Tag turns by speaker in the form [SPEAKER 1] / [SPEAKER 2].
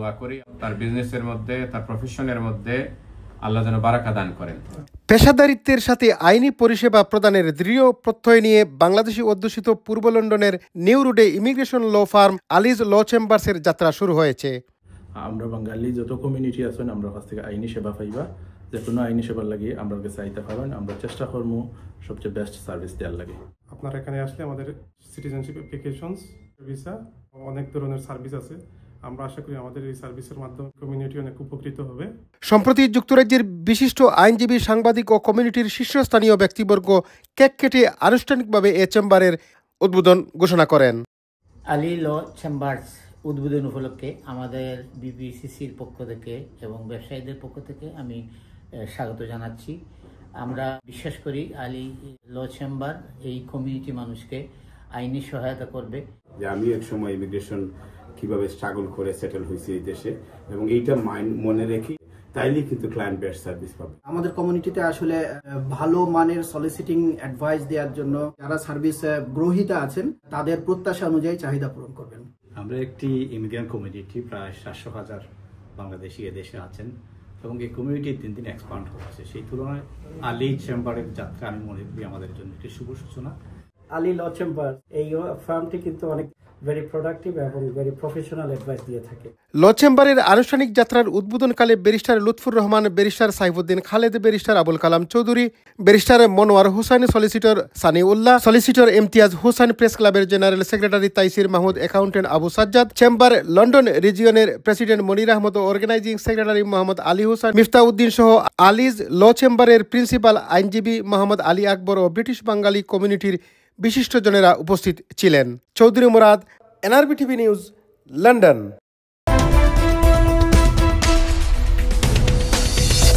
[SPEAKER 1] দোয়া করি তার বিজনেসের মধ্যে, তার প্রফেশনের মধ্যে আল্লাহ যেন বারাকা দান করেন।
[SPEAKER 2] পেশাদারিত্বের সাথে আইনি পরিষেবা প্রদানের দৃঢ় প্রত্যয় নিয়ে বাংলাদেশি অধ্যুষিত পূর্ব লন্ডনের নিউ রোডে ইমিগ্রেশন ল ফার্ম আলিজ ল চেম্বার্সের যাত্রা শুরু হয়েছে।
[SPEAKER 3] আমরা বাঙালি যত কমিউনিটি আছেন আমরা কাছ থেকে আইনি সেবা পাইবা, যে কোনো আইনি সেবার লাগে আমরা কাছে আইতে পারবেন। আমরা চেষ্টা করবো সবচেয়ে বেস্ট সার্ভিস দেওয়ার লাগে।
[SPEAKER 4] আপনারা এখানে আসলে আমাদের সিটিজেনশিপ অ্যাপ্লিকেশনস, ভিসা, অনেক ধরনের সার্ভিস আছে। আমরা আশা করি আমাদের এই সার্ভিসের মাধ্যমে কমিউনিটি অনেক উপকৃত হবে।
[SPEAKER 2] সম্প্রতি যুক্তরাজ্যের বিশিষ্ট আইনজীবী, সাংবাদিক ও কমিউনিটির শীর্ষস্থানীয় ব্যক্তিবর্গ কেক কেটে আনুষ্ঠানিকভাবে এ চেম্বারের উদ্বোধন ঘোষণা করেন।
[SPEAKER 5] আলী ল চেম্বার্স উদ্বোধন উপলক্ষে আমাদের বিপিসিসির পক্ষ থেকে এবং ব্যবসায়ীদের পক্ষ থেকে আমি স্বাগত জানাচ্ছি। আমরা বিশ্বাস করি আলী ল চেম্বার এই কমিউনিটি মানুষকে আইনি সহায়তা করবে।
[SPEAKER 6] যে আমি এক সময় ইমিগ্রেশন কিভাবে স্ট্রাগল করে সেটেল হয়েছি এই দেশে, এবং এইটা মনে রেখে তাইলে কিন্তু ক্লায়েন্ট বেস্ট সার্ভিস পাবে।
[SPEAKER 7] আমাদের কমিউনিটিতে আসলে ভালো মানের সলিসিটিং অ্যাডভাইস দেওয়ার জন্য যারা সার্ভিস গ্রহীতা আছেন তাদের প্রত্যাশা অনুযায়ী চাহিদা পূরণ করবেন।
[SPEAKER 8] আমরা একটি ইমিগ্রেন্ট কমিউনিটি, প্রায় 700,000 বাংলাদেশি এদেশে আছেন এবং এই কমিউনিটি দিন দিন এক্সপান্ড হচ্ছে। সেই তুলনায় আলী চেম্বারের যাত্রা আমি মনে করি আমাদের জন্য একটি শুভ সূচনা।
[SPEAKER 9] আলী ল চেম্বার এই ফার্মটি কিন্তু অনেক ভেরি প্রোডাক্টিভ এবং ভেরি প্রফেশনাল অ্যাডভাইস দিয়ে থাকে।
[SPEAKER 2] ল চেম্বারের আনুষ্ঠানিক যাত্রার উদ্বোধনকালে barrister Lutfur Rahman, barrister Saifuddin Khaled, barrister Abul Kalam Chowdhury, barrister Monowar Hossain, solicitor Sunny Ullah, solicitor Imtiaz Hossain, press ক্লাবের general secretary Taisir Mahmud, accountant Abu Sajjad, chamber London রিজিয়নের প্রেসিডেন্ট মনির আহমদ ও অর্গানাইজিং সেক্রেটারি মোহাম্মদ আলী হোসেন, মিফতাউদ্দিন সহ আলিজ ল চেম্বারের প্রিন্সিপাল আইনজীবী মোহাম্মদ আলী আকবর ও ব্রিটিশ বাঙালি কমিউনিটির বিশিষ্টজনেরা উপস্থিত ছিলেন। Chowdhury Murad, NRB TV news, London.